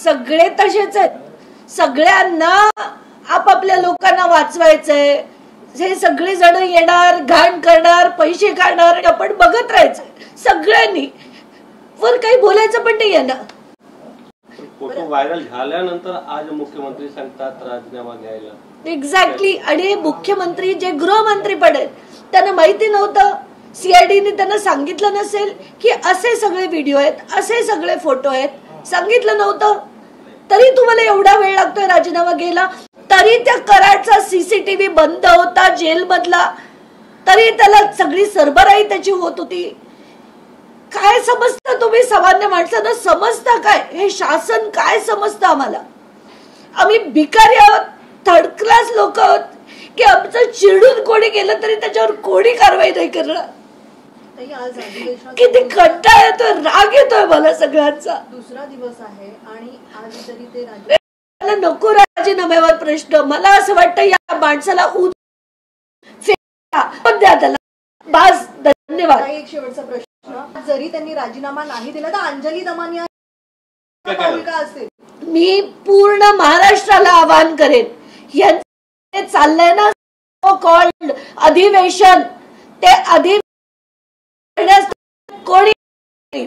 सगळे तसेच आहेत. सगळ्यांना आपापल्या लोकांना वाचवायचंय. हे सगळे जण येणार, घाण करणार, पैसे खाणार, आपण बघत राहायचं सगळ्यांनी. वर काही बोलायचं पण नाही आहे ना. फोटो व्हायरल झाल्यानंतर आज मुख्यमंत्री सांगतात राजीनामा घ्यायला. एक्झॅक्टली. आणि मुख्यमंत्री जे गृहमंत्री पण आहेत त्यांना माहिती नव्हतं, सीआयडीने त्यांना सांगितलं नसेल की असे सगळे व्हिडिओ आहेत, असे सगळे फोटो आहेत, सांगितलं नव्हतं. तरी तुम्हाला एवढा वेळ लागतोय राजीनामा घ्यायला. तरी त्या कराडचा सीसीटीव्ही बंद होता जेल मधला, तरी त्याला सगळी सरबराई त्याची होत होती. काय समजतं तुम्ही सामान्य माणसांना? समजता काय हे शासन? काय समजतं आम्हाला? आम्ही भिकारी आहोत, थर्ड क्लास लोक आहोत की आमचं चिडून कोणी गेलं तरी त्याच्यावर कोणी कारवाई नाही करणार. किती कंटाळा येतोय, राग येतोय मला सगळ्यांचा. दुसरा दिवस आहे आणि आज तरी ते नको राजीनाम्यावर प्रश्न. मला असं वाटतं या माणसाला द्या त्याला. बस, धन्यवाद. एक शेवटचा प्रश्न, जरी त्यांनी राजीनामा नाही दिला तर अंजली दमानिया भूमिका असेल. मी पूर्ण महाराष्ट्राला आवाहन करेन, यांचे चाललंय ना सो कॉल्ड अधिवेशन, ते कोणी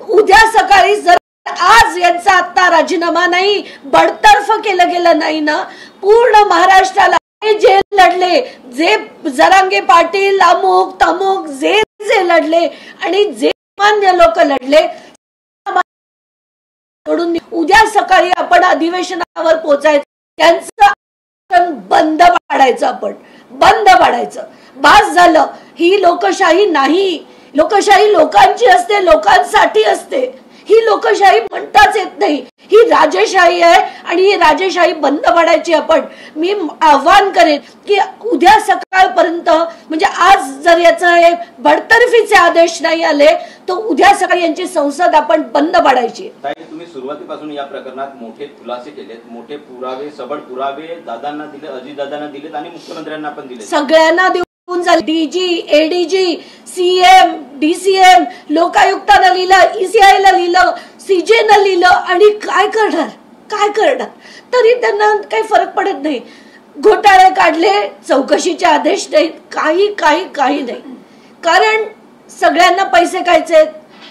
उद्या सकाळी जर आज यांचा आता राजीनामा नाही, बडतर्फ केलं गेलं नाही ना, पूर्ण महाराष्ट्राला जे लढले, जे जरांगे पाटील अमुक तमुक जे जे लढले आणि जे मान्य लोक लढले, उद्या सकाळी आपण अधिवेशनावर पोहोचायचं. त्यांचं बंद पाडायचं, आपण बंद पाडायचं. बास झालं. ही लोकशाही नाही. लोकशाही लोकांची असते, लोकांसाठी असते. ही लोकशाही म्हणताच येत नाही. ही राजेशाही आहे आणि ही राजेशाही बंद पाडायची आपण. मी आव्हान करेन की उद्या सकाळपर्यंत, म्हणजे आज जर याचे बडतर्फीचे आदेश नाही आले तर उद्या सकाळी यांची संसद आपण बंद पाडायची. तुम्ही सुरुवातीपासून या प्रकरणात मोठे खुलासे केलेत, मोठे पुरावे, सबळ पुरावे दादांना दिले, अजितदादांना दिलेत आणि मुख्यमंत्र्यांना पण दिले. सगळ्यांना देऊन डीजी, एडीजी, सीएम, डीसीएम, लोकायुक्तानं लिहिलं, ईसीआयला लिहिलं, सीजेनं लिहिलं आणि काय करणार? काय करणार? तरी त्यांना काही फरक पडत नाही. घोटाळे काढले, चौकशीचे आदेश नाहीत, काही नाही. कारण सगळ्यांना पैसे खायचे.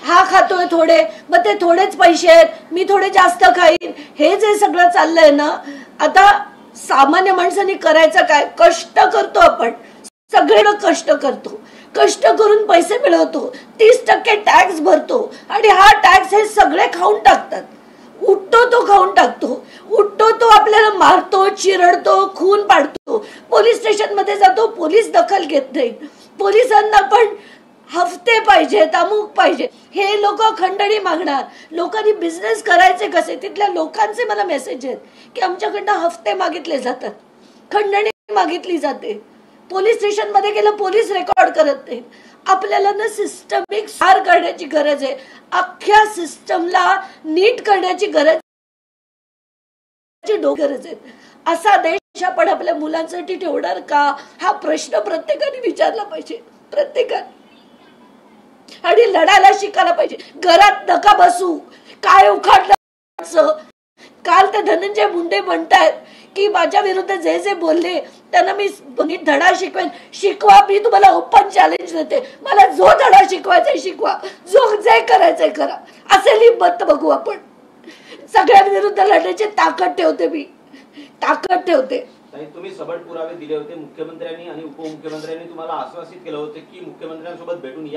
हा खातोय थोडे, मग ते थोडेच पैसे आहेत, मी थोडे जास्त खाईन, हे जे सगळं चाललंय ना. आता सामान्य माणसाने करायचं काय? कष्ट करतो आपण, सगळे कष्ट करतो, कष्ट करून पैसे मिळवतो, 30% टॅक्स भरतो आणि हा टॅक्स हे सगळे खाऊन टाकतात. उठतो तो खाऊन टाकतो, उठतो तो आपल्याला मारतो, चिरडतो, खून पाडतो, पोलीस स्टेशन मध्ये जातो, पोलीस दखल घेत नाहीत. पोलिसांना पण हफ्ते पाहिजेत, अमुक पाहिजे, हे लोक खंडणी मागणार. लोकांनी बिझनेस करायचे कसे? तिथल्या लोकांचे मला मेसेज आहेत की आमच्याकडनं हफ्ते मागितले जातात, खंडणी मागितली जाते. पोलीस स्टेशन मध्ये गेलं, पोलीस रेकॉर्ड करत नाही. आपल्याला ना सिस्टमिक सुधार करण्याची गरज आहे. अख्ख्या सिस्टमला नीट करण्याची गरज आहे. असा देश आपण आपल्या मुलांसाठी ठेवणार का? हा प्रश्न प्रत्येकाने विचारला पाहिजे, प्रत्येकाने. आणि लढायला शिकायला पाहिजे. घरात नका बसू. काय उखाडलं? काल ते धनंजय मुंडे म्हणतायत की माझ्या विरुद्ध जे जे बोलले त्यांना मी धडा शिकवेन. शिकवा, मी तुम्हाला ओपन चॅलेंज देते. मला जो धडा शिकवायचा शिकवा, जो जे करायचंय करा. असेल हिंमत बघू आपण. सगळ्यांविरुद्ध लढण्याची ताकद ठेवते, मी ताकद ठेवते. तुम्ही सबळ पुरावे दिले होते मुख्यमंत्र्यांनी आणि उपमुख्यमंत्र्यांनी तुम्हाला आश्वासित केलं होतं की मुख्यमंत्र्यांसोबत भेटून या